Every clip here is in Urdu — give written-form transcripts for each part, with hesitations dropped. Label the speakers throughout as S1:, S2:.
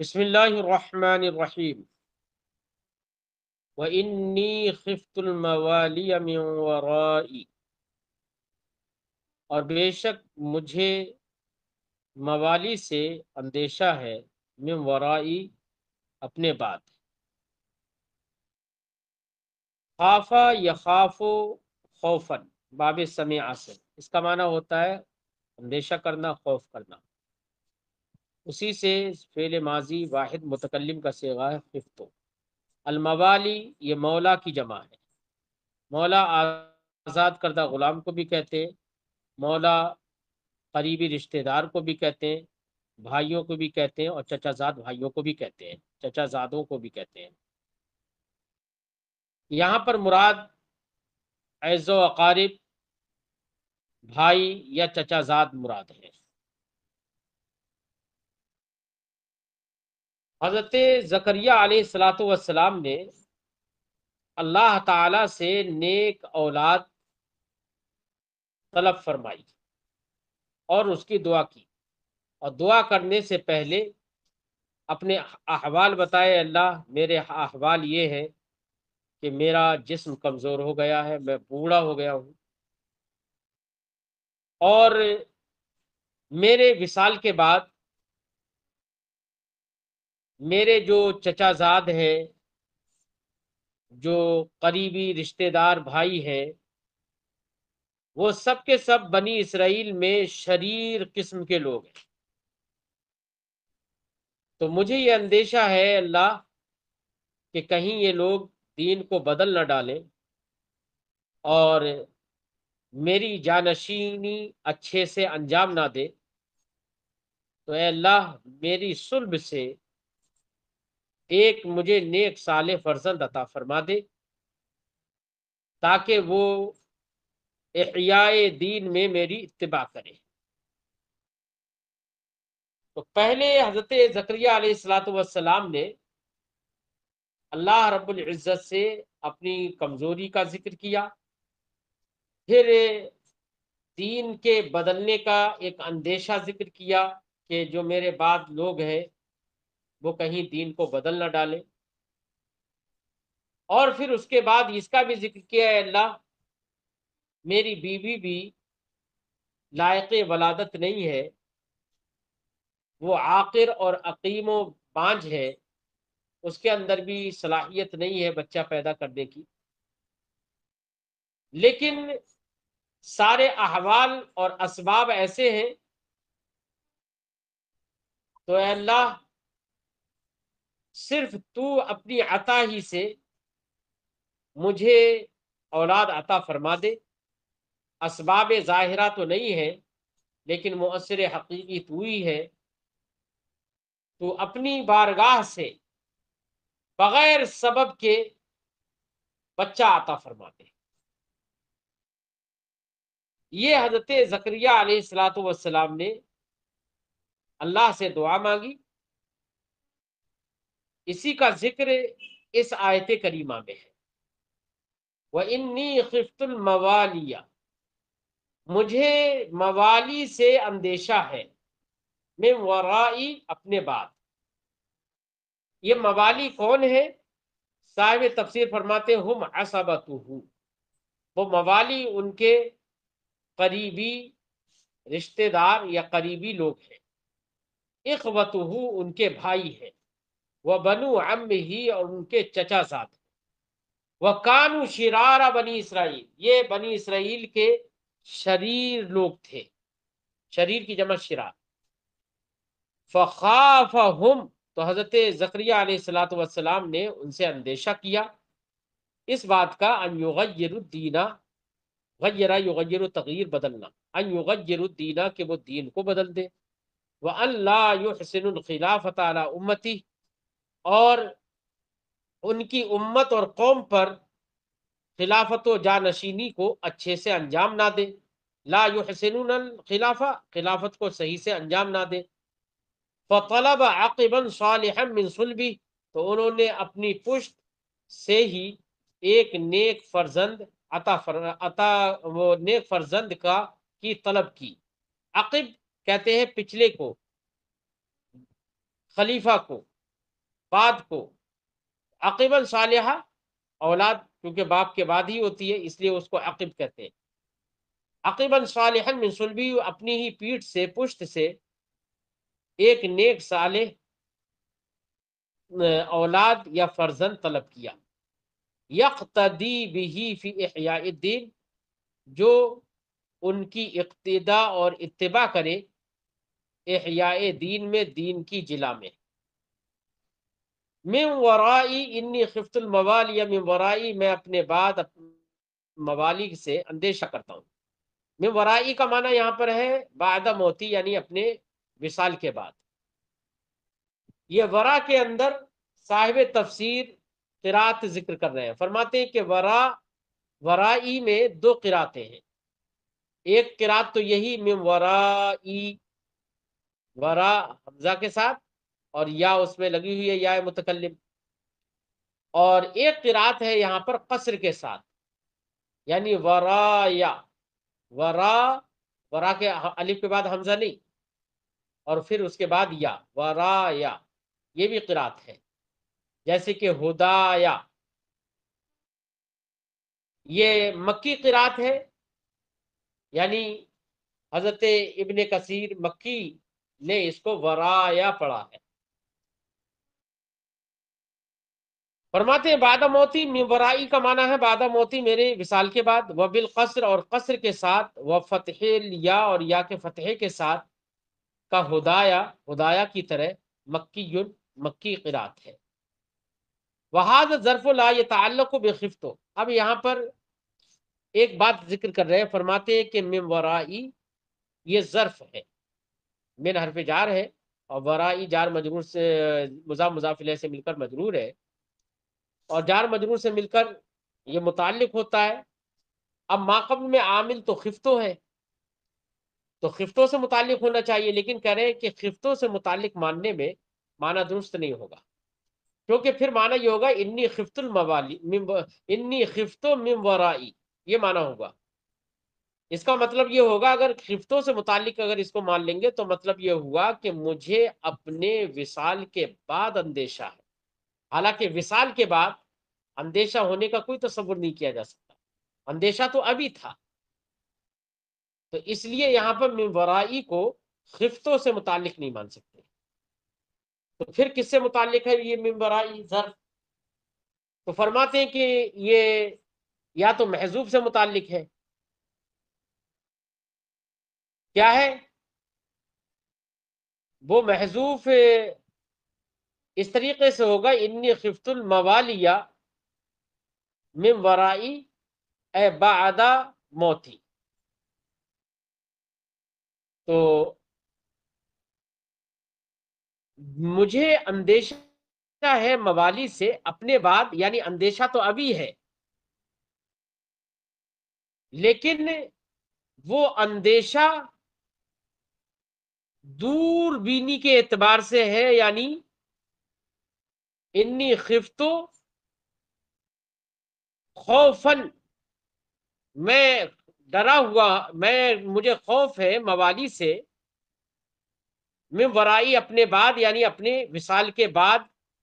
S1: بسم اللہ الرحمن الرحیم وَإِنِّي خِفْتُ الْمَوَالِيَ مِنْ وَرَائِي، اور بے شک مجھے موالی سے اندیشہ ہے، من ورائی اپنے بعد۔ خافا یخاف خوفاً، باب سمع سے اس کا معنی ہوتا ہے اندیشہ کرنا، خوف کرنا۔ اسی سے فعل ماضی واحد متکلم کا صیغہ ہے خفتو۔ الموالی یہ مولا کی جمع ہے۔ مولا آزاد کردہ غلام کو بھی کہتے ہیں، مولا قریبی رشتہ دار کو بھی کہتے ہیں، بھائیوں کو بھی کہتے ہیں، اور چچا زاد بھائیوں کو بھی کہتے ہیں، چچا زادوں کو بھی کہتے ہیں۔ یہاں پر مراد اعز و اقارب، بھائی یا چچا زاد مراد ہے۔ حضرت زکریا علیہ الصلاۃ والسلام نے اللہ تعالی سے نیک اولاد طلب فرمائی اور اس کی دعا کی، اور دعا کرنے سے پہلے اپنے احوال بتائے، اللہ میرے احوال یہ ہے کہ میرا جسم کمزور ہو گیا ہے، میں بوڑھا ہو گیا ہوں، اور میرے وصال کے بعد میرے جو چچا زاد ہیں، جو قریبی رشتہ دار بھائی ہیں، وہ سب کے سب بنی اسرائیل میں شریر قسم کے لوگ ہیں۔ تو مجھے یہ اندیشہ ہے اللہ کہ کہیں یہ لوگ دین کو بدل نہ ڈالیں اور میری جانشینی اچھے سے انجام نہ دے، تو اے اللہ میری صلب سے ایک مجھے نیک صالح فرزند عطا فرما دے، تاکہ وہ احیاء دین میں میری اتباع کرے۔ تو پہلے حضرت زکریا علیہ الصلاۃ والسلام نے اللہ رب العزت سے اپنی کمزوری کا ذکر کیا، پھر دین کے بدلنے کا ایک اندیشہ ذکر کیا کہ جو میرے بعد لوگ ہیں وہ کہیں دین کو بدل نہ ڈالیں، اور پھر اس کے بعد اس کا بھی ذکر کیا ہے اللہ میری بیوی بھی لائق ولادت نہیں ہے، وہ عاقر اور عقیم و بانجھ ہے، اس کے اندر بھی صلاحیت نہیں ہے بچہ پیدا کرنے کی، لیکن سارے احوال اور اسباب ایسے ہیں، تو اے اللہ صرف تو اپنی عطا ہی سے مجھے اولاد عطا فرما دے۔ اسباب ظاہرہ تو نہیں ہے، لیکن مؤثر حقیقی تو ہی ہے، تو اپنی بارگاہ سے بغیر سبب کے بچہ عطا فرما دے۔ یہ حضرت زکریا علیہ الصلاۃ والسلام نے اللہ سے دعا مانگی، اسی کا ذکر اس آیت کریمہ میں ہے۔ وَإِنِّي خِفْتُ الْمَوَالِيَ، مجھے موالی سے اندیشہ ہے، من ورائی اپنے بعد۔ یہ موالی کون ہے؟ صاحب تفسیر فرماتے ہم عصبتہ، وہ موالی ان کے قریبی رشتہ دار یا قریبی لوگ ہیں، اخوتہ ان کے بھائی ہیں، وہ بنو عمہ اور ان کے چچا زاد ہیں، وہ کانو شرار بنی اسرائیل، یہ بنی اسرائیل کے شریر لوگ تھے، شریر کی جمع شرار۔ فخافہم، تو حضرت زکریا علیہ الصلاۃ والسلام نے ان سے اندیشہ کیا اس بات کا، ان یغیر الدین، غیر یغیر تغییر بدلنا، ان یغیر الدین کہ وہ دین کو بدل دے، وَأَن لَا يُحْسِنُ الْخِلَافَةَ عَلَىٰ أُمَّتِهِ، اور ان کی امت اور قوم پر خلافت و جانشینی کو اچھے سے انجام نہ دے، لا يحسنون الخلافہ، خلافت کو صحیح سے انجام نہ دے۔ فطلب عقبا صالحا من صلبی، تو انہوں نے اپنی پشت سے ہی ایک نیک فرزند وہ نیک فرزند کی طلب کی۔ عقب کہتے ہیں پچھلے کو، خلیفہ کو، بعد کو، عقبًا صالحہ، اولاد کیونکہ باپ کے بعد ہی ہوتی ہے اس لیے اس کو عقب کہتے ہیں، عقبًا صالحًا من صلبی، اپنی ہی پیٹھ سے، پشت سے ایک نیک صالح اولاد یا فرزند طلب کیا، یقتدی بہ فی احیاء الدین، جو ان کی اقتدا اور اتباع کرے احیاء دین میں، دین کی جلا میں، من ورائی انی خفت الموالی، من ورائی میں اپنے بعد موالی سے اندیشہ کرتا ہوں، من ورائی کا معنی یہاں پر ہے بعد موتی، یعنی اپنے وصال کے بعد۔ یہ ورا کے اندر صاحب تفسیر قرات ذکر کر رہے ہیں، فرماتے ہیں کہ ورائی میں دو قراتیں ہیں، ایک قرات تو یہی من ورائی، ورا حمزہ کے ساتھ اور یا اس میں لگی ہوئی ہے یا متکلم، اور ایک قرات ہے یہاں پر قصر کے ساتھ، یعنی ورایا، ورا، ورا کے الف کے بعد حمزہ نہیں اور پھر اس کے بعد یا، ورایا، یہ بھی قرات ہے، جیسے کہ ہدایا، یہ مکی قرات ہے، یعنی حضرت ابن کثیر مکی نے اس کو ورایا پڑھا ہے۔ فرماتے ہیں بعد موتی، من ورائی کا معنی ہے بعد موتی، میرے وصال کے بعد، و بالقصر، اور قصر کے ساتھ، و فتح یا، اور یا کے فتحے کے ساتھ، کا ہدایا، ہدایا کی طرح، مکی، مکی قرات ہے۔ وہذا ظرف لا يتعلق بخفتو، اب یہاں پر ایک بات ذکر کر رہے ہیں، فرماتے ہیں کہ من ورائی یہ ظرف ہے، من حرف جار ہے اور ورائی جار مجرور سے، مضاف مضاف الیہ سے مل کر مجرور ہے، اور جار مجرور سے مل کر یہ متعلق ہوتا ہے۔ اب ما قبل میں عامل تو خفتو ہے، تو خفتوں سے متعلق ہونا چاہیے، لیکن کہہ رہے ہیں کہ خفتوں سے متعلق ماننے میں معنی درست نہیں ہوگا، کیونکہ پھر معنی یہ ہوگا انی خفت الموالی، انی خفت من ورائی، یہ معنی ہوگا۔ اس کا مطلب یہ ہوگا اگر خفتوں سے متعلق اگر اس کو مان لیں گے تو مطلب یہ ہوا کہ مجھے اپنے وصال کے بعد اندیشہ ہے، حالانکہ وصال کے بعد اندیشہ ہونے کا کوئی تصور نہیں کیا جا سکتا، اندیشہ تو ابھی تھا، تو اس لیے یہاں پر من ورائی کو خفتوں سے متعلق نہیں مان سکتے، تو پھر کس سے متعلق ہے یہ من ورائی ظرف؟ تو فرماتے ہیں کہ یہ یا تو محذوف سے متعلق ہے، کیا ہے وہ محذوف؟ اس طریقے سے ہوگا انی خفت الموالیہ من ورائی اے بعد موتی، تو مجھے اندیشہ ہے موالی سے اپنے بعد، یعنی اندیشہ تو ابھی ہے لیکن وہ اندیشہ دور بینی کے اعتبار سے ہے، یعنی انی خفتو خوفن، میں ڈرا ہوا، مجھے خوف ہے موالی سے، من ورائی اپنے بعد، یعنی اپنے وصال کے بعد،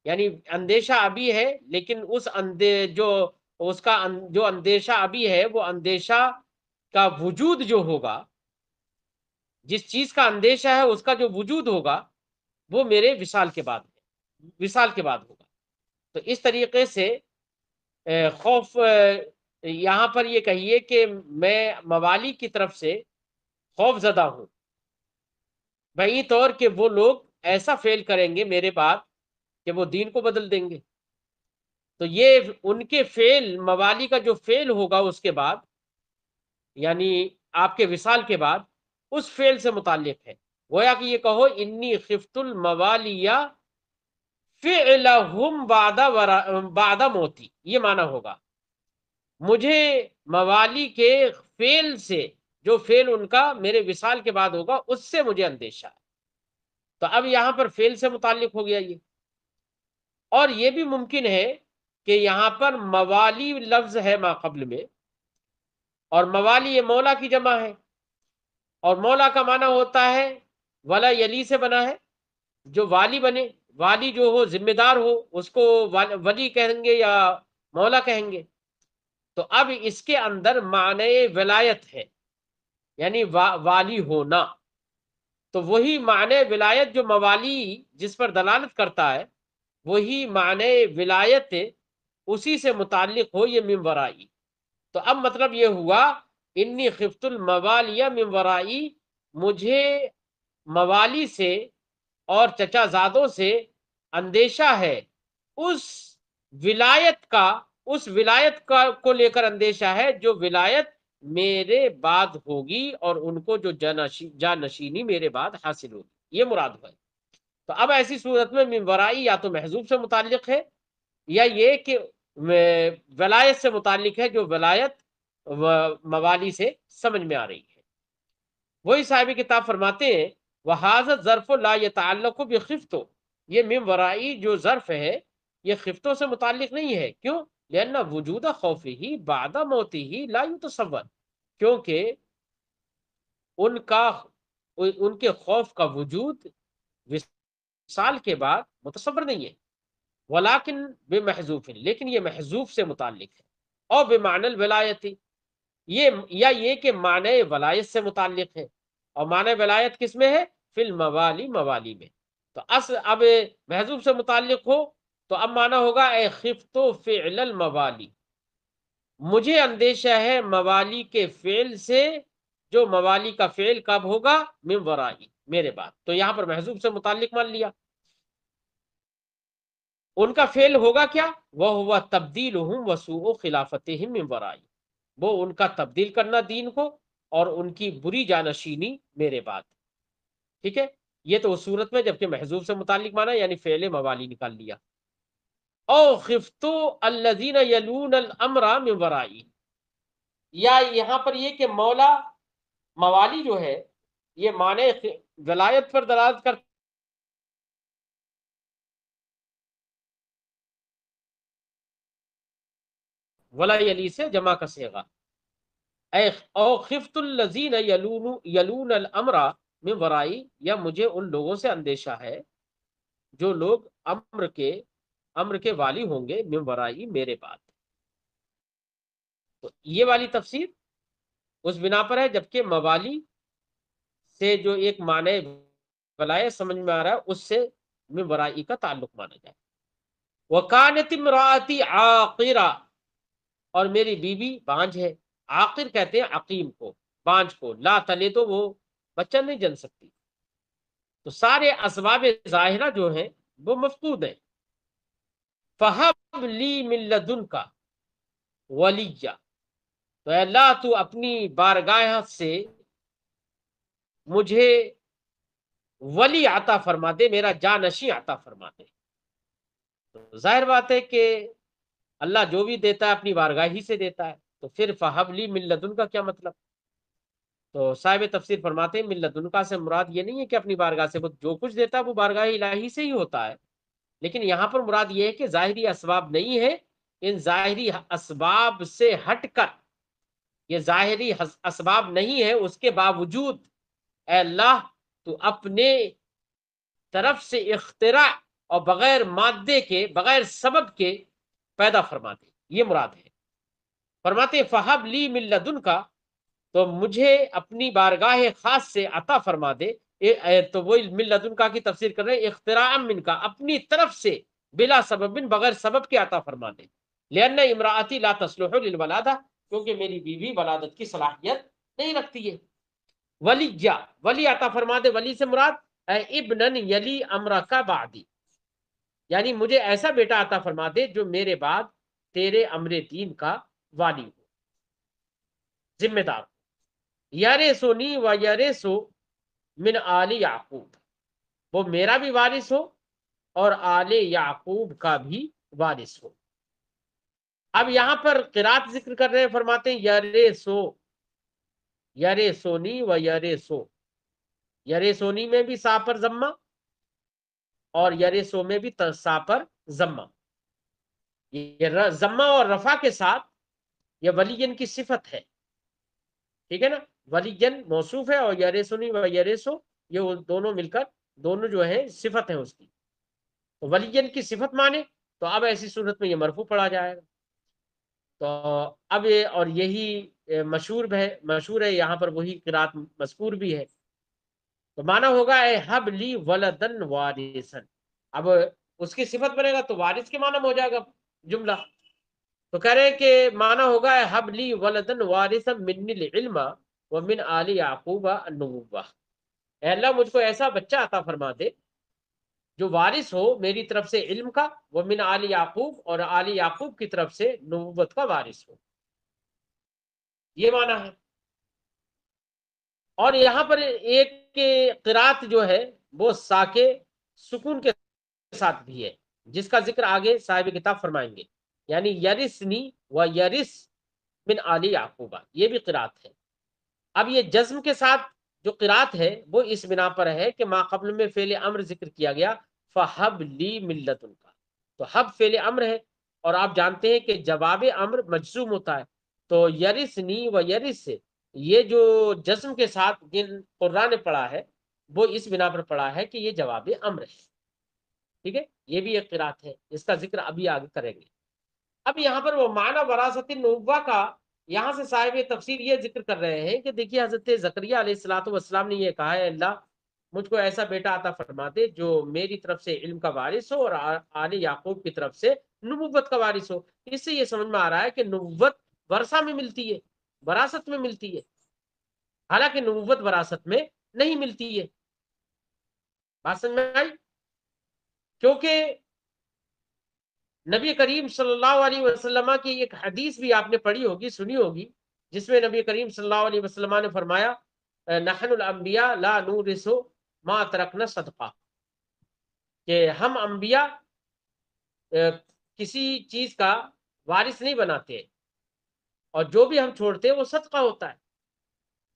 S1: یعنی اندیشہ ابھی ہے لیکن اس کا جو اندیشہ ابھی ہے وہ اندیشہ کا وجود جو ہوگا، جس چیز کا اندیشہ ہے اس کا جو وجود ہوگا وہ میرے وصال کے بعد ہے، وصال کے بعد ہوگا۔ تو اس طریقے سے خوف، یہاں پر یہ کہیے کہ میں موالی کی طرف سے خوف زدہ ہوں، بھئی طور کہ وہ لوگ ایسا فعل کریں گے میرے بعد کہ وہ دین کو بدل دیں گے، تو یہ ان کے فعل، موالی کا جو فعل ہوگا اس کے بعد، یعنی آپ کے وصال کے بعد، اس فعل سے متعلق ہے، گویا کہ یہ کہو انی خفت الموالیہ فعلہم بعد موتی، یہ معنی ہوگا مجھے موالی کے فعل سے، جو فعل ان کا میرے وصال کے بعد ہوگا اس سے مجھے اندیشہ ہے، تو اب یہاں پر فعل سے متعلق ہو گیا یہ۔ اور یہ بھی ممکن ہے کہ یہاں پر موالی لفظ ہے ما قبل میں، اور موالی یہ مولا کی جمع ہے، اور مولا کا معنی ہوتا ہے ولا یلی سے بنا ہے، جو والی بنے، والی جو ہو ذمہ دار ہو اس کو ولی کہیں گے یا مولا کہیں گے. تو اب اس کے اندر معنی ولایت ہے، یعنی والی ہونا. تو وہی معنی ولایت جو موالی جس پر دلالت کرتا ہے، وہی معنی ولایت اسی سے متعلق ہو یہ من ورائی. تو اب مطلب یہ ہوا انی خفت الموالی من ورائی، مجھے موالی سے اور چچا زادوں سے اندیشہ ہے، اس ولایت کا، اس ولایت کا کو لے کر اندیشہ ہے جو ولایت میرے بعد ہوگی اور ان کو جو جانشینی میرے بعد حاصل ہوگی، یہ مراد ہے. تو اب ایسی صورت میں من ورائی یا تو محذوف سے متعلق ہے، یا یہ کہ ولایت سے متعلق ہے جو ولایت موالی سے سمجھ میں آ رہی ہے. وہی صاحب کتاب فرماتے ہیں وَهَذَا الظَّرْفُ لَا يَتَعَلَّقُ بِخِفْتُ، یہ من ورائی جو ظرف ہے یہ خفتوں سے متعلق نہیں ہے. کیوں؟ لأن وجود خوفه بعد موته لا يتصور، کیونکہ ان کا، ان کے خوف کا وجود وصال کے بعد متصور نہیں ہے. ولیکن بمحذوف، لیکن یہ محذوف سے متعلق ہے. اور بمعنی الولایتی، یہ کہ معنی ولایت سے متعلق ہے. اور معنی ولایت کس میں ہے؟ فی الموالی، موالی میں. تو اصل اب محذوف سے متعلق ہو تو اب معنی ہوگا اے خفت فعل الموالی، مجھے اندیشہ ہے موالی کے فعل سے، جو موالی کا فعل کب ہوگا؟ من ورائی، میرے بعد. تو یہاں پر محذوف سے متعلق مان لیا. ان کا فعل ہوگا کیا؟ وہ ہوا تبدیلہم وسوء خلافتہم من ورائی، وہ ان کا تبدیل کرنا دین کو اور ان کی بری جانشینی میرے بعد. ٹھیک ہے، یہ تو اس صورت میں جبکہ محذوف سے متعلق مانا یعنی فعل موالی نکال لیا. او خفتو الذین یلون الامر من ورائی، یا یہاں پر یہ کہ مولا موالی جو ہے یہ معنی ولایت پر دلالت کرتا ولا یلی سے جمع کا صیغہ، او خفت الذین یلون الامر من ورائی، یا مجھے ان لوگوں سے اندیشہ ہے جو لوگ امر کے والی ہوں گے من ورائی، میرے بعد. تو یہ والی تفسیر اس بنا پر ہے جبکہ موالی سے جو ایک معنی ولایت سمجھ میں آ رہا ہے اس سے من ورائی کا تعلق مانا جائے. وَكَانَتِ امْرَأَتِي عَاقِرًا، اور میری بیوی بانجھ ہے. عاقر کہتے ہیں عقیم کو، بانجھ کو. لا تلے تو وہ بچہ نہیں جن سکتی. تو سارے اسباب ظاہرہ جو ہیں وہ مفقود ہیں. فَهَبْ لِي مِن لَدُنْكَ وَلِيًّا، تو اے اللہ تو اپنی بارگاہ سے مجھے ولی عطا فرما دے، میرا جانشین عطا فرما دے. تو ظاہر بات ہے کہ اللہ جو بھی دیتا ہے اپنی بارگاہ ہی سے دیتا ہے. تو پھر فَهَبْ لِي مِن لَدُنْكَ کا کیا مطلب؟ تو صاحب تفسیر فرماتے ہیں من لدنکا سے مراد یہ نہیں ہے کہ اپنی بارگاہ سے، وہ جو کچھ دیتا ہے وہ بارگاہ الہی سے ہی ہوتا ہے. لیکن یہاں پر مراد یہ ہے کہ ظاہری اسباب نہیں ہے، ان ظاہری اسباب سے ہٹ کر، یہ ظاہری اسباب نہیں ہے، اس کے باوجود اے اللہ تو اپنے طرف سے اختراع اور بغیر مادے کے، بغیر سبب کے پیدا فرما دے، یہ مراد ہے. فرماتے فہب لی من لدنکا، تو مجھے اپنی بارگاہ خاص سے عطا فرما دے. تو وہ من لدنکا کی تفسیر کر رہے ہیں اختراع من کا، اپنی طرف سے بلا سبب، بغیر سبب کے عطا فرما دے. لأن امراتی لا تصلح للولادہ، کیونکہ میری بیوی ولادت کی صلاحیت نہیں رکھتی ہے. ولی ولی عطا فرما دے، ولی سے مراد اے ابنن یلی امرک بعدی، یعنی مجھے ایسا بیٹا عطا فرما دے جو میرے بعد تیرے امر دین کا والی ہو، ذمہ دار. یرثنی و یرث من آل یعقوب، وہ میرا بھی وارث ہو اور آل یعقوب کا بھی وارث ہو. اب یہاں پر قرات ذکر کر رہے ہیں، فرماتے ہیں یرثو، یرثنی و یرثو، یرثنی میں بھی سا پر ضمہ اور یرثو میں بھی سا پر ضمہ. یہ ضمہ اور رفع کے ساتھ یہ ولیین کی صفت ہے، ٹھیک ہے نا. ولیین موصوف ہے اور یرثنی و یرثو یہ دونوں مل کر دونوں جو ہیں صفت ہیں اس کی. تو ولین کی صفت مانے تو اب ایسی صورت میں یہ مرفوع پڑھا جائے گا. تو اب اور یہی مشہور ہے یہاں پر وہی قرات مذکور بھی ہے. تو مانا ہوگا اے حب لی ولدن وارثن. اب اس کی صفت بنے گا تو وارث کے معنی میں ہو جائے گا جملہ. تو کہہ رہے کہ مانا ہوگا اے حب لی ولدن وارثن من العلم ومن آل یعقوب النبوہ. اے اللہ مجھ کو ایسا بچہ عطا فرما دے جو وارث ہو میری طرف سے علم کا، وہ من آل یعقوب اور آل یعقوب کی طرف سے نبوت کا وارث ہو. یہ معنی ہے. اور یہاں پر ایک قرات جو ہے وہ ساکے سکون کے ساتھ بھی ہے، جس کا ذکر آگے صاحب کتاب فرمائیں گے. یعنی یرثنی و یرث من آل یعقوب، یہ بھی قرات ہے. اب یہ جزم کے ساتھ جو قرات ہے وہ اس بنا پر ہے کہ ما قبل میں فعل امر ذکر کیا گیا فہب لی ملت ان کا. تو حب فعل امر ہے اور آپ جانتے ہیں کہ جواب امر مجزوم ہوتا ہے. تو یرثنی و یرث یہ جو جزم کے ساتھ جن قرآن نے پڑھا ہے وہ اس بنا پر پڑھا ہے کہ یہ جواب امر ہے. ٹھیک ہے، یہ بھی ایک قرات ہے، اس کا ذکر ابھی آگے کریں گے. اب یہاں پر وہ معنی وراثت النبوہ کا یہاں سے صاحب تفسیر یہ ذکر کر رہے ہیں کہ دیکھیے حضرت زکریا علیہ الصلوۃ والسلام نے یہ کہا ہے اللہ مجھ کو ایسا بیٹا عطا فرما دے جو میری طرف سے علم کا وارث ہو اور آل یعقوب کی طرف سے نبوت کا وارث ہو. اس سے یہ سمجھ میں آ رہا ہے کہ نبوت ورثہ میں ملتی ہے، وراثت میں ملتی ہے، حالانکہ نبوت وراثت میں نہیں ملتی ہے. بات سمجھ میں آئی؟ کیونکہ نبی کریم صلی اللہ علیہ وسلم کی ایک حدیث بھی آپ نے پڑھی ہوگی، سنی ہوگی، جس میں نبی کریم صلی اللہ علیہ وسلم نے فرمایا نحن الانبیاء لا نورث ما ترکنا صدقہ، کہ ہم انبیاء کسی چیز کا وارث نہیں بناتے اور جو بھی ہم چھوڑتے ہیں وہ صدقہ ہوتا ہے.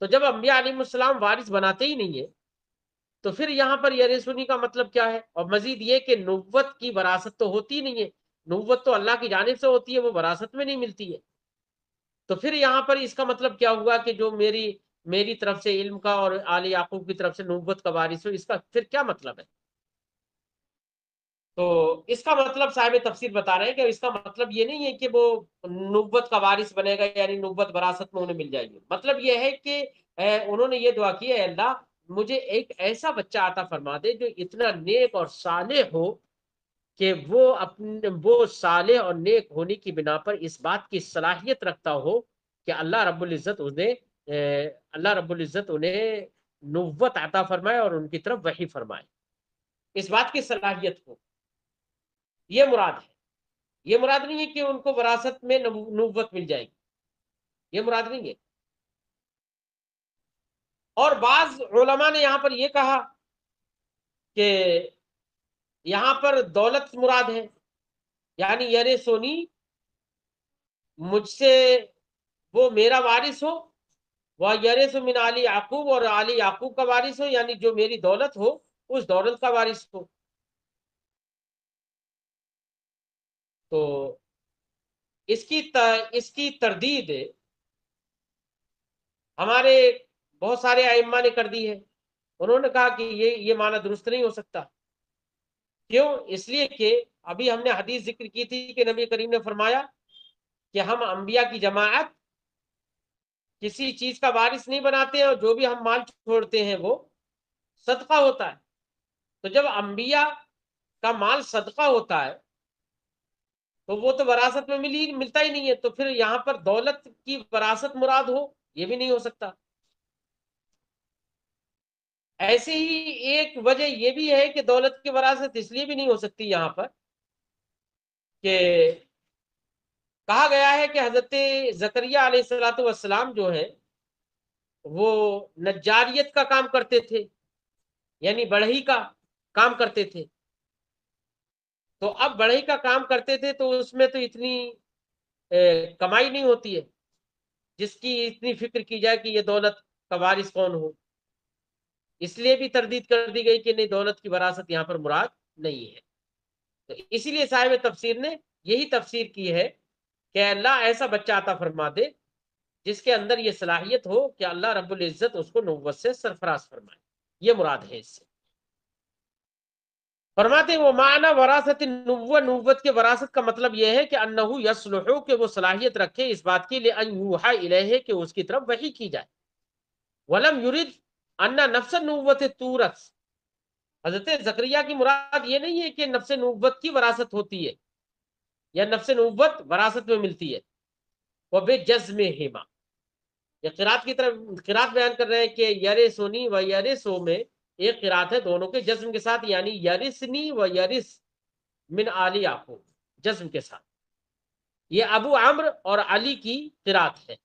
S1: تو جب انبیاء علیہ السلام وارث بناتے ہی نہیں ہے تو پھر یہاں پر یرثنی کا مطلب کیا ہے؟ اور مزید یہ کہ نبوت کی وراثت تو ہوتی نہیں ہے، نبوت تو اللہ کی جانب سے ہوتی ہے، وہ وراثت میں نہیں ملتی ہے. تو پھر یہاں پر اس کا مطلب کیا ہوا کہ جو میری طرف سے علم کا اور آل یعقوب کی طرف سے نبوت کا وارث ہو، اس کا پھر کیا مطلب ہے؟ تو اس کا مطلب صاحب تفسیر بتا رہے ہیں کہ اس کا مطلب یہ نہیں ہے کہ وہ نبوت کا وارث بنے گا یعنی نبوت وراثت میں انہیں مل جائے گی. مطلب یہ ہے کہ انہوں نے یہ دعا کی ہے اللہ مجھے ایک ایسا بچہ عطا فرما دے جو اتنا نیک اور صالح ہو کہ وہ صالح اور نیک ہونے کی بنا پر اس بات کی صلاحیت رکھتا ہو کہ اللہ رب العزت انہیں نبوت عطا فرمائے اور ان کی طرف وحی فرمائے. اس بات کی صلاحیت ہو، یہ مراد ہے. یہ مراد نہیں ہے کہ ان کو وراثت میں نبوت مل جائے گی، یہ مراد نہیں ہے. اور بعض علماء نے یہاں پر یہ کہا کہ یہاں پر دولت مراد ہے، یعنی یرثنی مجھ سے وہ میرا وارث ہو، وہ یرث من آل یعقوب اور آل یعقوب کا وارث ہو، یعنی جو میری دولت ہو اس دولت کا وارث ہو. تو اس کی تردید ہمارے بہت سارے ائمہ نے کر دی ہے. انہوں نے کہا کہ یہ معنی درست نہیں ہو سکتا. کیوں؟ اس لیے کہ ابھی ہم نے حدیث ذکر کی تھی کہ نبی کریم نے فرمایا کہ ہم انبیاء کی جماعت کسی چیز کا وارث نہیں بناتے ہیں اور جو بھی ہم مال چھوڑتے ہیں وہ صدقہ ہوتا ہے. تو جب انبیاء کا مال صدقہ ہوتا ہے تو وہ تو وراثت میں ملتا ہی نہیں ہے. تو پھر یہاں پر دولت کی وراثت مراد ہو یہ بھی نہیں ہو سکتا. ایسی ہی ایک وجہ یہ بھی ہے کہ دولت کی وراثت اس لیے بھی نہیں ہو سکتی یہاں پر کہ کہا گیا ہے کہ حضرت زکریا علیہ الصلوۃ والسلام جو ہے وہ نجاریت کا کام کرتے تھے، یعنی بڑھئی کا کام کرتے تھے. تو اب بڑھئی کا کام کرتے تھے تو اس میں تو اتنی کمائی نہیں ہوتی ہے جس کی اتنی فکر کی جائے کہ یہ دولت کا وارث کون ہو. اس لیے بھی تردید کر دی گئی کہ نہیں دولت کی وراثت یہاں پر مراد نہیں ہے. تو اسی لیے صاحب تفسیر نے یہی تفسیر کی ہے کہ اللہ ایسا بچہ عطا فرما دے جس کے اندر یہ صلاحیت ہو کہ اللہ رب العزت اس کو نبوت سے سرفراز فرمائے. یہ مراد ہے اس سے. فرماتے ہیں وہ معنی وراثت النبوہ، نبوت کے وراثت کا مطلب یہ ہے کہ انہو یصلح، کہ وہ صلاحیت رکھے اس بات کے لیے ان یوحى الیہ، کہ اس کی طرف وحی کی جائے. ولم یرد ان نفس النبوت تورث، حضرت زکریا کی مراد یہ نہیں ہے کہ نفس نبوت کی وراثت ہوتی ہے یا نفس نبوت وراثت میں ملتی ہے. وہ بے جزمہما، یہ قرات کی طرف قرات بیان کر رہے ہیں کہ یرثنی و یرثو میں ایک قرات ہے دونوں کے جزم کے ساتھ، یعنی یرثنی و یرث من آل یعقوب، جزم کے ساتھ. یہ ابو عمرو اور علی کی قرات ہے.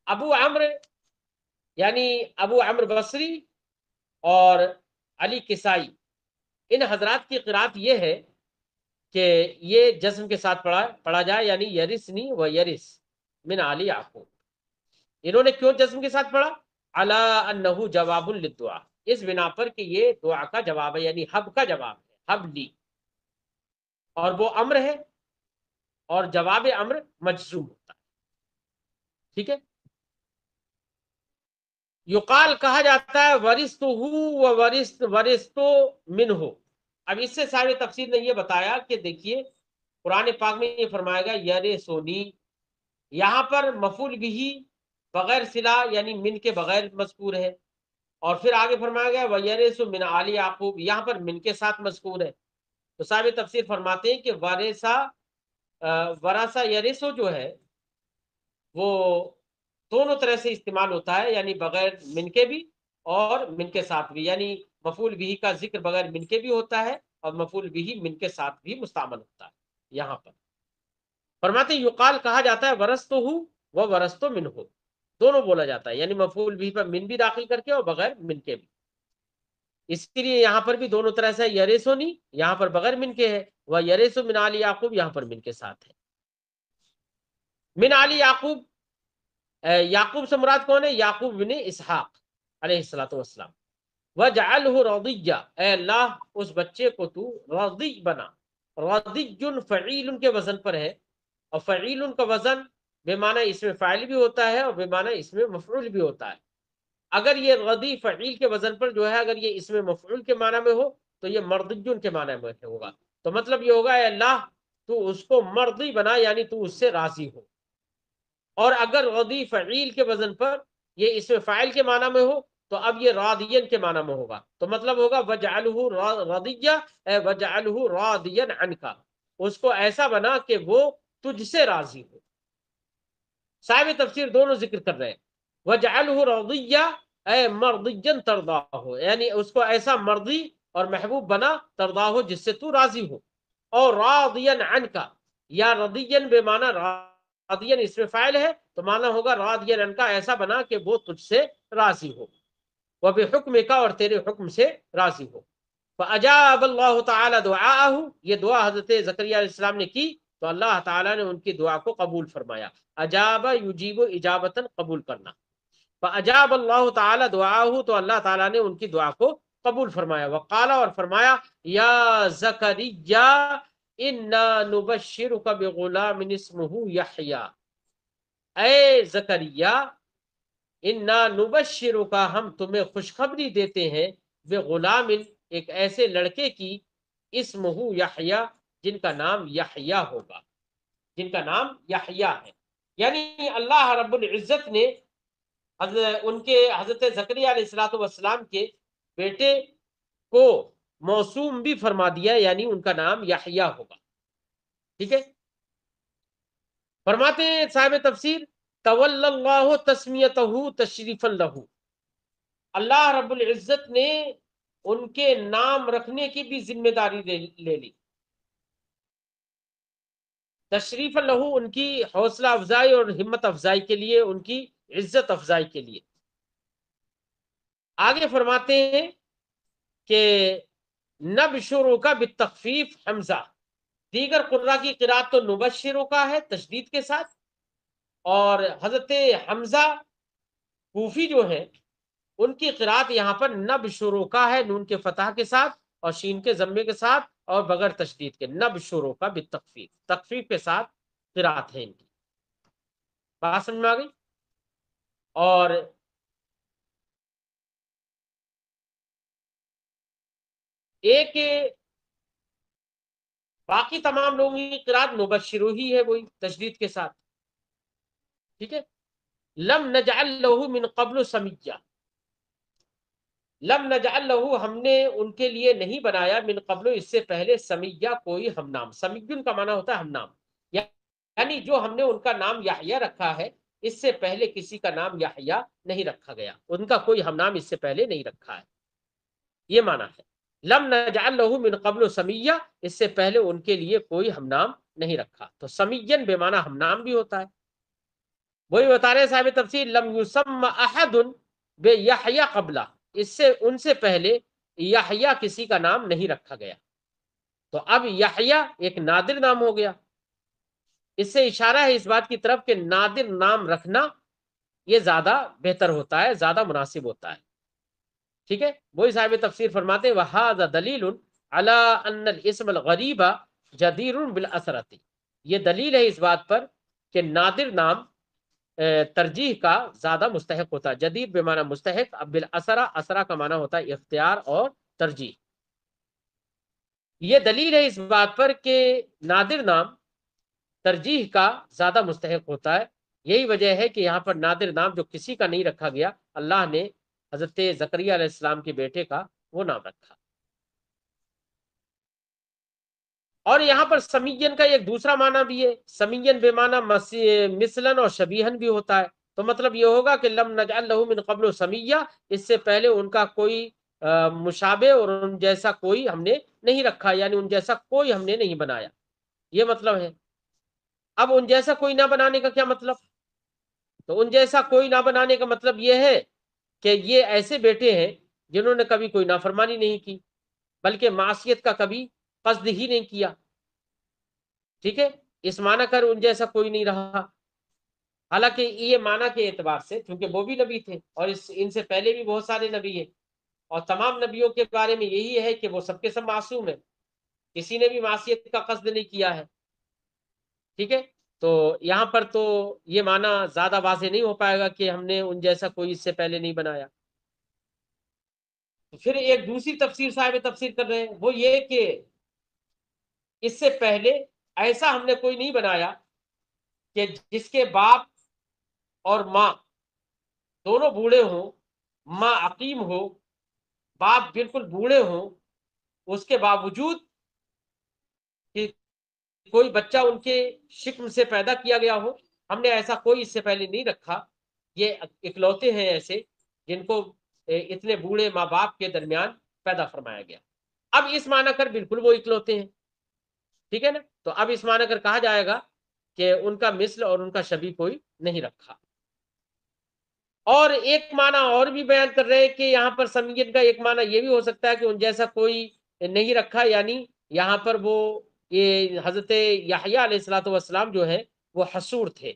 S1: ابو عمرو یعنی ابو عمرو بصری اور علی کسائی، ان حضرات کی قرات یہ ہے کہ یہ جزم کے ساتھ پڑھا جائے، یعنی یرثنی و یرث من آل یعقوب. انہوں نے کیوں جزم کے ساتھ پڑھا؟ علی انہ جواب للدعاء، اس بنا پر کہ یہ دعا کا جواب ہے، یعنی حب کا جواب ہے، حب لی، اور وہ امر ہے اور جواب امر مجزوم ہوتا ہے. ٹھیک ہے. یقال کہا جاتا ہے ورثتہ و ورثت منہ. اب اس سے سارے تفسیر نے یہ بتایا کہ دیکھیے قرآن پاک میں یہ فرمائے گا یرثنی، یہاں پر مفعول بھی بغیر صلہ یعنی من کے بغیر مذکور ہے، اور پھر آگے فرمایا گیا وَيَرِثُ مِنْ آلِ یعقوب، یہاں پر من کے ساتھ مذکور ہے. تو صاحب تفسیر فرماتے ہیں کہ ورثہ یرثو جو ہے وہ دونوں طرح سے استعمال ہوتا ہے، یعنی بغیر من کے بھی اور من کے ساتھ بھی، یعنی مفعول بھی کا ذکر بغیر من کے بھی ہوتا ہے اور مفعول بھی من کے ساتھ بھی مستعمل ہوتا ہے. یہاں پر فرماتے ہیں یقال کہا جاتا ہے ورثتہ و ورثت منہ، دونوں بولا جاتا ہے، یعنی مفعول بھی پر من بھی داخل کر کے اور بغیر من کے بھی. اسی لیے یہاں پر بھی دونوں طرح سے یرثنی یہاں پر بغیر من کے ہے، وہ یرث من آل یعقوب یہاں پر من کے ساتھ ہے. من آل یعقوب، یعقوب سے مراد کون ہے؟ یعقوب بن اسحاق علیہ الصلوۃ والسلام. وجعلہ رضیہ، اے اللہ اس بچے کو تو رضی بنا. رضی فعیل کے وزن پر ہے، اور فعیل کا وزن بے معنی اس میں فاعل بھی ہوتا ہے اور بے معنی اس میں مفعول بھی ہوتا ہے. اگر یہ رضی فعیل کے وزن پر جو ہے اگر یہ اس میں مفعول کے معنی میں ہو تو یہ مرضی کے معنی میں ہوگا. تو مطلب یہ ہوگا اے اللہ تو اس کو مرضی بنا، یعنی تو اس سے راضی ہو. اور اگر رضی فعیل کے وزن پر یہ اس میں فاعل کے معنی میں ہو تو اب یہ راضین کے معنی میں ہوگا. تو مطلب ہوگا وجعلہ رضیہ، اے وجعلہ راضیا عنک، اس کو ایسا بنا کہ وہ تجھ سے راضی ہو. صاحب تفسیر دونوں ذکر کر رہے ہیں، وجعلہ رضیہ اے مرضیا ترضاہ، یعنی اس کو ایسا مرضی اور محبوب بنا ترضاہ جس سے تو راضی ہو. اور راضیا عنک، یا رضیا بے معنی راضیا اس میں فاعل ہے تو معنی ہوگا راضیا عنک، ایسا بنا کہ وہ تجھ سے راضی ہو. وبحکمک، اور تیرے حکم سے راضی ہو. فاجاب اللہ تعالی دعاءہ، یہ دعا حضرت زکریا علیہ السلام نے کی تو اللہ تعالیٰ نے ان کی دعا کو قبول فرمایا. اجاب یجیب اجابتا، قبول کرنا. فاجاب اللہ تعالی دعاءہ، تو اللہ تعالیٰ نے ان کی دعا کو قبول فرمایا. وقال، اور فرمایا یا زکریا انا نبشرک بغلام اسمہ یحییٰ، اے زکریا انا نبشرک، ہم تمہیں خوشخبری دیتے ہیں بغلام، ایک ایسے لڑکے کی، اسمہ یحییٰ جن کا نام یحییٰ ہوگا، جن کا نام یحییٰ ہے. یعنی اللہ رب العزت نے ان کے حضرت زکریا علیہ الصلوۃ والسلام کے بیٹے کو موسوم بھی فرما دیا، یعنی ان کا نام یحییٰ ہوگا. ٹھیک ہے. فرماتے ہیں صاحب تفسیر تولی اللہ تسمیتہ تشریفا لہ، اللہ رب العزت نے ان کے نام رکھنے کی بھی ذمہ داری لے لی. تشریف لہ، ان کی حوصلہ افزائی اور ہمت افزائی کے لیے، ان کی عزت افزائی کے لیے. آگے فرماتے ہیں کہ نبشرو کا بالتخفیف حمزہ، دیگر قراء کی قرات تو نبشرو کا ہے تشدید کے ساتھ، اور حضرت حمزہ کوفی جو ہے ان کی قرات یہاں پر نبشرو کا ہے، نون کے فتح کے ساتھ اور شین کے ضمے کے ساتھ اور بغیر تشدید کے، نبشرو کا بالتخفیف، تخفیف کے ساتھ قرات ہے ان کی. بات سمجھ میں آ گئی. اور ایک باقی تمام لوگوں کی قرات مبشرو ہی ہے، وہی تشدید کے ساتھ، ٹھیک ہے. لم نجعل له من قبل سمیا، لم نجعل له ہم نے ان کے لیے نہیں بنایا من قبل اس سے پہلے سمیا کوئی ہم نام. سمیون کا معنی ہوتا ہے ہم نام، یعنی جو ہم نے ان کا نام یحییٰ رکھا ہے اس سے پہلے کسی کا نام یحییٰ نہیں رکھا گیا، ان کا کوئی ہم نام اس سے پہلے نہیں رکھا ہے، یہ معنی ہے. لم نجعل له من قبل سمیا، اس سے پہلے ان کے لیے کوئی ہم نام نہیں رکھا. تو سمین بے معنی ہم نام بھی ہوتا ہے. وہی بتا رہے صاحب تفسیر لم یسم احد بے یحییٰ قبلہ، اس سے ان سے پہلے یحییٰ کسی کا نام نہیں رکھا گیا. تو اب یحییٰ ایک نادر نام ہو گیا. اس سے اشارہ ہے اس بات کی طرف کہ نادر نام رکھنا یہ زیادہ بہتر ہوتا ہے، زیادہ مناسب ہوتا ہے. ٹھیک ہے. وہی صاحب تفسیر فرماتے ہیں وَهَذَا دَلِيلٌ عَلَىٰ أَنَّ الْإِسْمَ الْغَرِيبَ جَدِيرٌ بِالْأَثْرَةِ، یہ دلیل ہے اس بات پر کہ نادر نام ترجیح کا زیادہ مستحق ہوتا ہے. جدید بے معنی مستحق، اب بالاسرا، اسرا کا معنی ہوتا ہے اختیار اور ترجیح. یہ دلیل ہے اس بات پر کہ نادر نام ترجیح کا زیادہ مستحق ہوتا ہے. یہی وجہ ہے کہ یہاں پر نادر نام جو کسی کا نہیں رکھا گیا، اللہ نے حضرت زکریا علیہ السلام کے بیٹے کا وہ نام رکھا. اور یہاں پر سمین کا ایک دوسرا معنی بھی ہے. سمین بے معنی مثلاً اور شبیہن بھی ہوتا ہے. تو مطلب یہ ہوگا کہ لم نجعل له من قبل سمیہ، اس سے پہلے ان کا کوئی مشابہ اور ان جیسا کوئی ہم نے نہیں رکھا، یعنی ان جیسا کوئی ہم نے نہیں بنایا، یہ مطلب ہے. اب ان جیسا کوئی نہ بنانے کا کیا مطلب؟ تو ان جیسا کوئی نہ بنانے کا مطلب یہ ہے کہ یہ ایسے بیٹے ہیں جنہوں نے کبھی کوئی نافرمانی نہیں کی، بلکہ معصیت کا کبھی قصد ہی نہیں کیا. ٹھیک ہے. اس معنی کر ان جیسا کوئی نہیں رہا. حالانکہ یہ معنی کے اعتبار سے کیونکہ وہ بھی نبی تھے اور ان سے پہلے بھی بہت سارے نبی ہیں، اور تمام نبیوں کے بارے میں یہی ہے کہ وہ سب کے سب معصوم ہیں، کسی نے بھی معصیت کا قصد نہیں کیا ہے. ٹھیک ہے. تو یہاں پر تو یہ معنی زیادہ واضح نہیں ہو پائے گا کہ ہم نے ان جیسا کوئی اس سے پہلے نہیں بنایا. پھر ایک دوسری تفسیر صاحب تفسیر کر رہے ہیں، وہ یہ کہ اس سے پہلے ایسا ہم نے کوئی نہیں بنایا کہ جس کے باپ اور ماں دونوں بوڑھے ہوں، ماں عقیم ہو، باپ بالکل بوڑھے ہوں، اس کے باوجود کہ کوئی بچہ ان کے شکم سے پیدا کیا گیا ہو. ہم نے ایسا کوئی اس سے پہلے نہیں رکھا. یہ اکلوتے ہیں ایسے جن کو اتنے بوڑھے ماں باپ کے درمیان پیدا فرمایا گیا. اب اس معنی کر بالکل وہ اکلوتے ہیں. ٹھیک ہے نا. تو اب اس معنی کر کہا جائے گا کہ ان کا مثل اور ان کا شبیہ کوئی نہیں رکھا. اور ایک معنی اور بھی بیان کر رہے ہیں کہ یہاں پر سمیت کا ایک معنی یہ بھی ہو سکتا ہے کہ ان جیسا کوئی نہیں رکھا، یعنی یہاں پر وہ یہ حضرت یحییٰ علیہ الصلوۃ والسلام جو ہے وہ حسور تھے.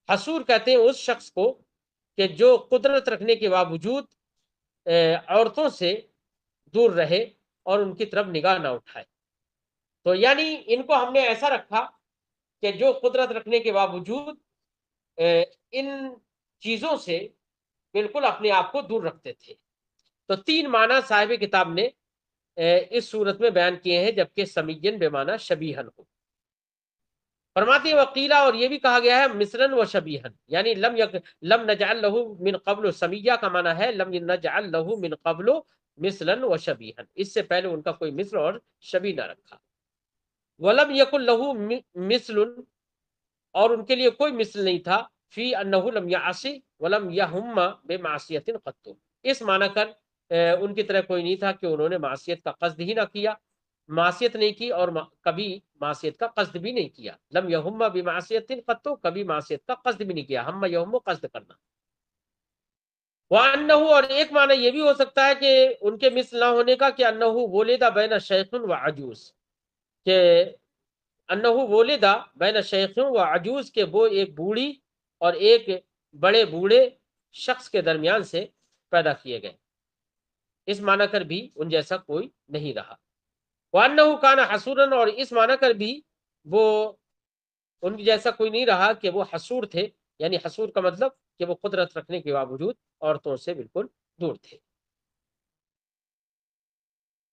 S1: حسور کہتے ہیں اس شخص کو کہ جو قدرت رکھنے کے باوجود عورتوں سے دور رہے اور ان کی طرف نگاہ نہ اٹھائے. تو یعنی ان کو ہم نے ایسا رکھا کہ جو قدرت رکھنے کے باوجود ان چیزوں سے بالکل اپنے آپ کو دور رکھتے تھے. تو تین معنی صاحب کتاب نے اس صورت میں بیان کیے ہیں، جبکہ سمیین بے معنی شبیہن ہو. فرماتے وقیلا، اور یہ بھی کہا گیا ہے مثلاً و شبیہن، یعنی لم نجعل له من قبل سمیہ کا معنی ہے لم نجعل له من قبل مثلاً و شبیہن، اس سے پہلے ان کا کوئی مثل اور شبیہ نہ رکھا. ولم یکن له مثل، اور ان کے لیے کوئی مثل نہیں تھا فی انہ لم یعصی ولم یہم بمعصیۃ قط، اس معنی کر ان کی طرح کوئی نہیں تھا کہ انہوں نے معصیت کا قصد ہی نہ کیا، معصیت نہیں کی اور کبھی معصیت کا قصد بھی نہیں کیا. لم یہم بمعصیۃ قط، کبھی معصیت کا قصد بھی نہیں کیا. ہم یہم قصد کرنا. وانہ، اور ایک معنی یہ بھی ہو سکتا ہے کہ ان کے مثل نہ ہونے کا کہ انہ ولد بین شیخ و عجوز، کہ انہ ولدا بین شیخ و عجوز، کے وہ ایک بوڑھی اور ایک بڑے بوڑھے شخص کے درمیان سے پیدا کیے گئے. اس معنی کر بھی ان جیسا کوئی نہیں رہا. وانہ کان حسورا، اور اس معنی کر بھی وہ ان جیسا کوئی نہیں رہا کہ وہ حسور تھے، یعنی حسور کا مطلب کہ وہ قدرت رکھنے کے باوجود عورتوں سے بالکل دور تھے.